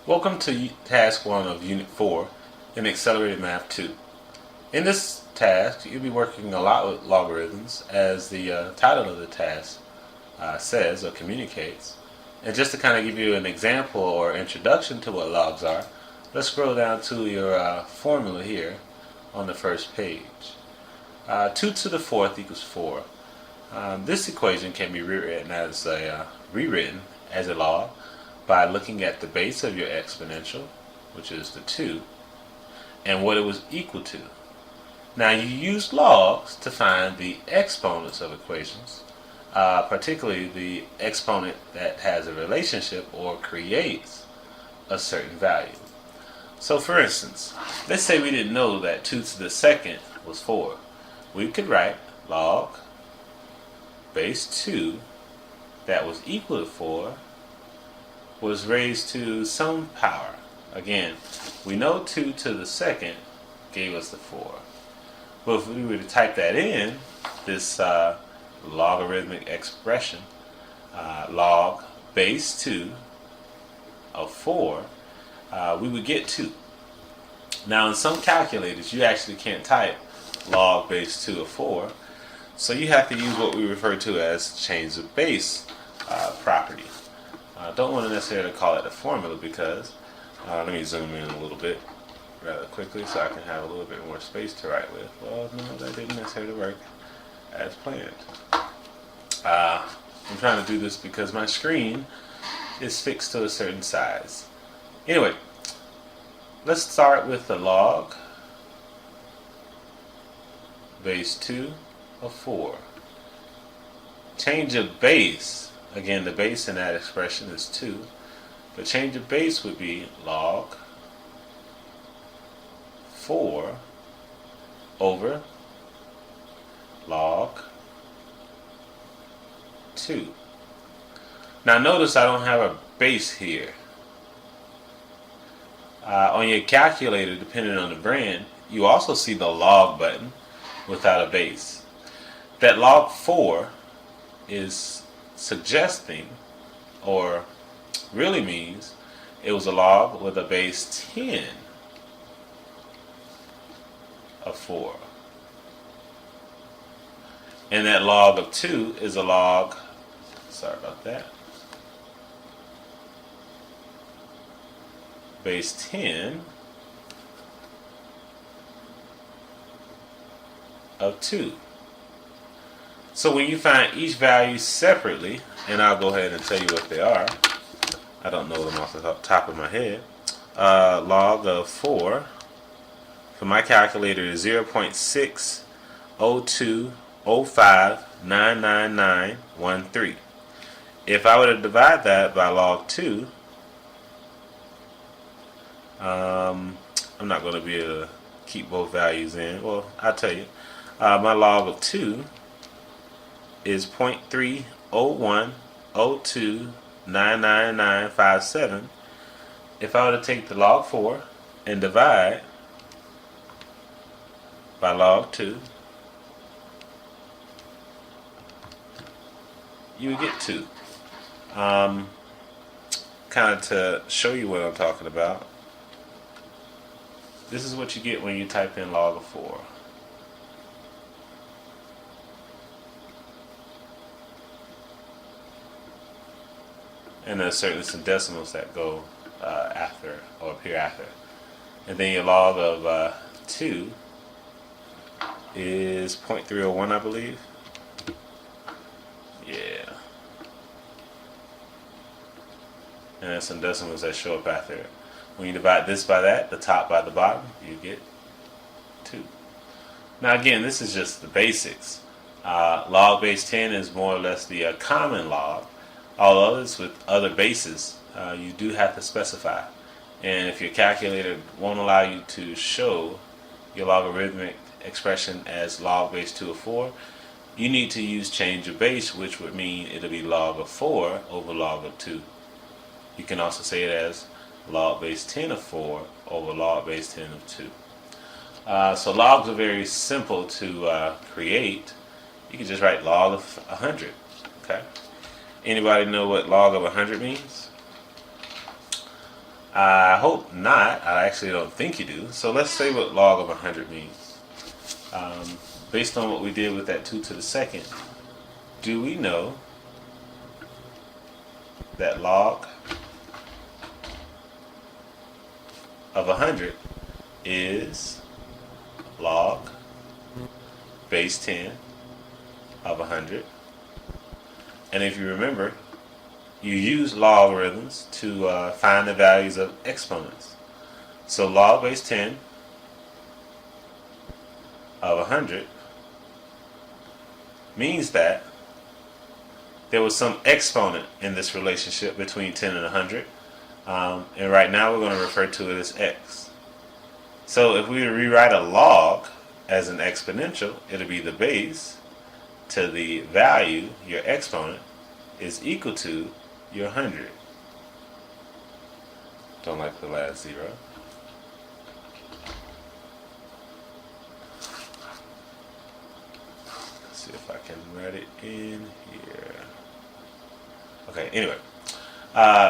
Welcome to Task 1 of Unit 4 in Accelerated Math 2. In this task, you'll be working a lot with logarithms, as the title of the task says or communicates. And just to kind of give you an example or introduction to what logs are, let's scroll down to your formula here on the first page. 2 to the 4th equals 4. This equation can be rewritten as a log by looking at the base of your exponential, which is the 2, and what it was equal to. Now you use logs to find the exponents of equations, particularly the exponent that has a relationship or creates a certain value. So for instance, let's say we didn't know that 2 to the 2nd was 4. We could write log base 2 that was equal to 4 was raised to some power. Again, we know 2 to the 2nd gave us the 4. But if we were to type that in, this logarithmic expression, log base 2 of 4, we would get 2. Now in some calculators, you actually can't type log base 2 of 4, so you have to use what we refer to as change of base property. I don't want to necessarily call it a formula because, let me zoom in a little bit rather quickly so I can have a little bit more space to write with. Well, no, that didn't necessarily work as planned. I'm trying to do this because my screen is fixed to a certain size. Anyway, let's start with the log base 2 of 4. Change of base. Again, the base in that expression is 2. But change of base would be log 4 over log 2. Now notice I don't have a base here. On your calculator, depending on the brand, you also see the log button without a base. That log 4 is suggesting, or really means, it was a log with a base 10 of 4. And that log of 2 is a log, sorry about that, base 10 of 2. So when you find each value separately, and I'll go ahead and tell you what they are, I don't know them off the top of my head. Log of 4 for my calculator is 0.60205999913. If I were to divide that by log 2, I'm not going to be able to keep both values in. Well, I'll tell you. My log of 2 is 0.3102999957. If I were to take the log 4 and divide by log 2, you would get 2. Kind of to show you what I'm talking about, this is what you get when you type in log of 4. And there's certainly some decimals that go after or appear after. And then your log of 2 is 0.301, I believe. Yeah. And there's some decimals that show up after it. When you divide this by that, the top by the bottom, you get 2. Now again, this is just the basics. Log base 10 is more or less the common log. All others with other bases, you do have to specify. And if your calculator won't allow you to show your logarithmic expression as log base 2 of 4, you need to use change of base, which would mean it'll be log of 4 over log of 2. You can also say it as log base 10 of 4 over log base 10 of 2. So logs are very simple to create. You can just write log of 100. Okay. Anybody know what log of 100 means? I hope not. I actually don't think you do. So let's say what log of 100 means. Based on what we did with that 2 to the second, do we know that log of 100 is log base 10 of 100? And if you remember, you use logarithms to find the values of exponents. So log base 10 of 100 means that there was some exponent in this relationship between 10 and 100. And right now we're going to refer to it as x. So if we were to rewrite a log as an exponential, it'll be the base to the value, your exponent, is equal to your 100. Don't like the last zero. Let's see if I can write it in here. Okay, anyway.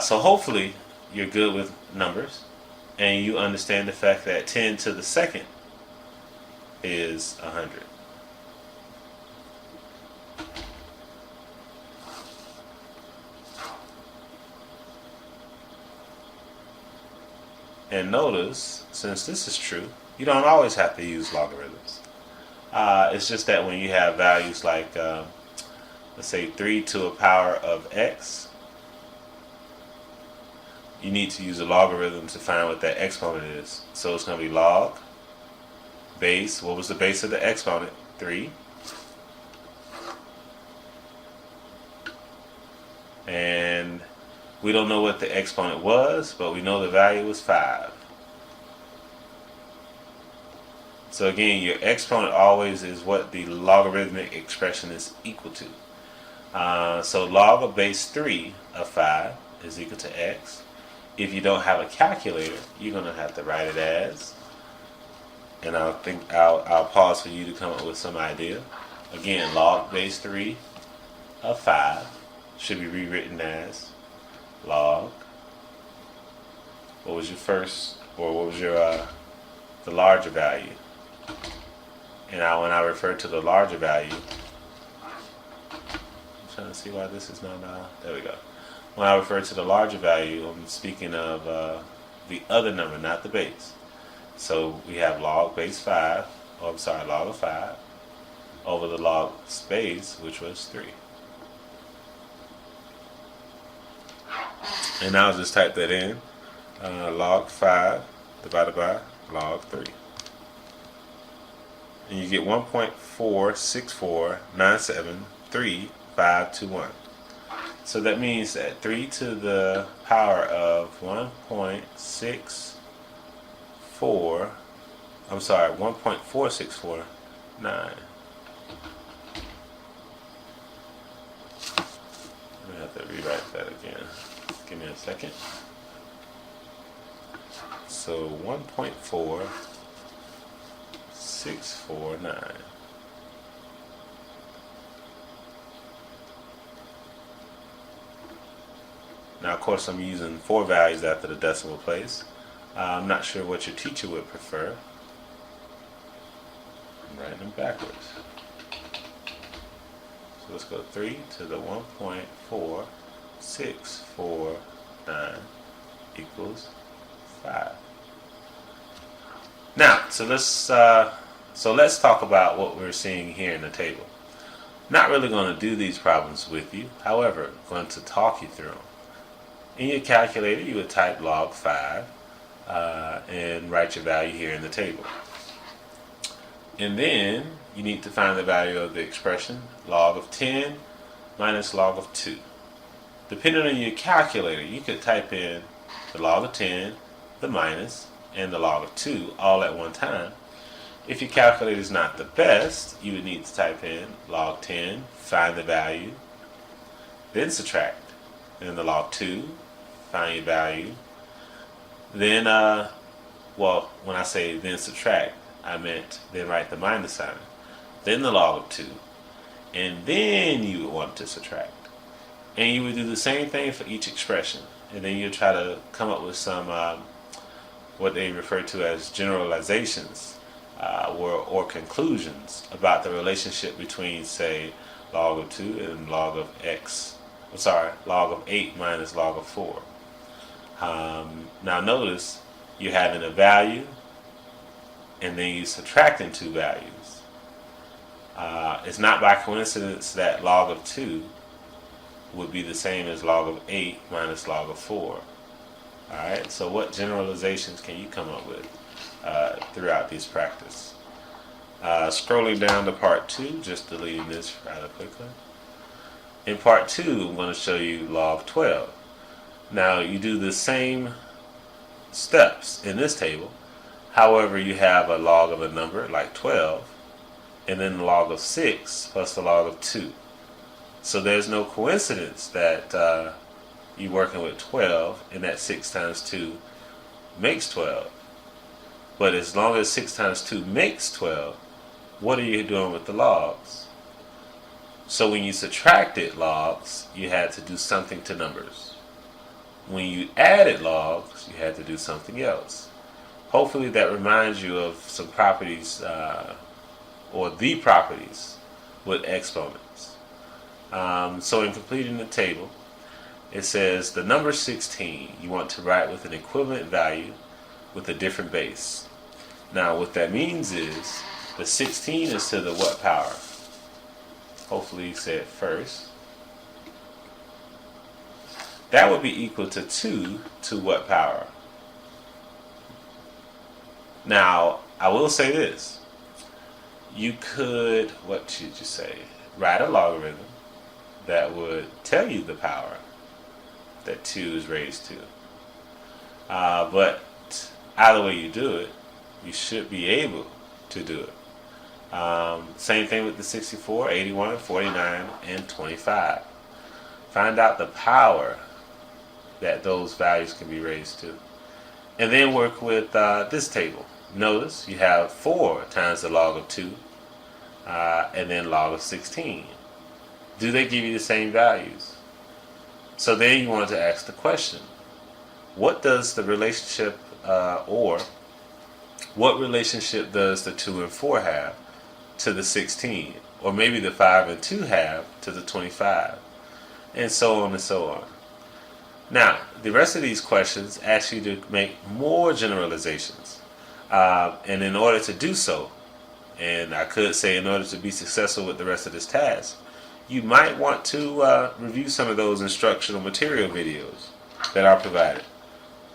So hopefully you're good with numbers and you understand the fact that 10 to the second is 100. And notice, since this is true, you don't always have to use logarithms. It's just that when you have values like, let's say 3 to a power of x, you need to use a logarithm to find what that exponent is. So it's going to be log base. What was the base of the exponent? 3. And we don't know what the exponent was, but we know the value was 5. So again, your exponent always is what the logarithmic expression is equal to. So log of base 3 of 5 is equal to x. If you don't have a calculator, you're going to have to write it as, and I'll pause for you to come up with some idea. Again, log base 3 of 5 should be rewritten as log. What was your first, or what was your the larger value? And now when I refer to the larger value, I'm trying to see why this is not, there we go. When I refer to the larger value, I'm speaking of the other number, not the base. So we have log base 5, log of 5, over the log base, which was 3. And now I'll just type that in, log 5 divided by log 3. And you get 1.464973521. So that means that 3 to the power of 1.464, I have to rewrite that again. Give me a second. So 1.4649. Now, of course, I'm using 4 values after the decimal place. I'm not sure what your teacher would prefer. I'm writing them backwards. So let's go 3 to the 1.4649 equals 5. Now, so let's talk about what we're seeing here in the table. Not really going to do these problems with you. However, I'm going to talk you through them. In your calculator, you would type log 5 and write your value here in the table. And then you need to find the value of the expression log of 10 minus log of 2. Depending on your calculator, you could type in the log of 10, the minus, and the log of 2 all at one time. If your calculator is not the best, you would need to type in log 10, find the value, then subtract. Then the log 2, find your value. Then, when I say then subtract, I meant then write the minus sign. Then the log of 2. And then you would want to subtract. And you would do the same thing for each expression. and then you try to come up with some what they refer to as generalizations or conclusions about the relationship between, say, log of 2 and log of x. Log of 8 minus log of 4. Now notice you're having a value and then you're subtracting two values. It's not by coincidence that log of 2 would be the same as log of 8 minus log of 4. Alright, so what generalizations can you come up with throughout this practice? Scrolling down to part 2, just deleting this rather quickly. In part 2, I'm going to show you log 12. Now you do the same steps in this table. However, you have a log of a number like 12 and then the log of 6 plus the log of 2. So there's no coincidence that you're working with 12 and that 6 times 2 makes 12. But as long as 6 times 2 makes 12, what are you doing with the logs? So when you subtracted logs, you had to do something to numbers. When you added logs, you had to do something else. Hopefully that reminds you of some properties or the properties with exponents. So in completing the table, it says the number 16 you want to write with an equivalent value with a different base. Now what that means is the 16 is to the what power? Hopefully you say it first. That would be equal to 2 to what power? Now, I will say this. You could, what should you say? Write a logarithm that would tell you the power that 2 is raised to. But either way you do it, you should be able to do it. Same thing with the 64, 81, 49, and 25. Find out the power that those values can be raised to. And then work with this table. Notice you have 4 times the log of 2 and then log of 16. Do they give you the same values? So then you want to ask the question, what does the relationship or what relationship does the 2 and 4 have to the 16? Or maybe the 5 and 2 have to the 25? And so on and so on. Now, the rest of these questions ask you to make more generalizations. And in order to do so, and I could say in order to be successful with the rest of this task, you might want to review some of those instructional material videos that are provided.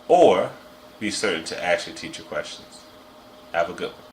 Or be certain to ask your teacher questions. Have a good one.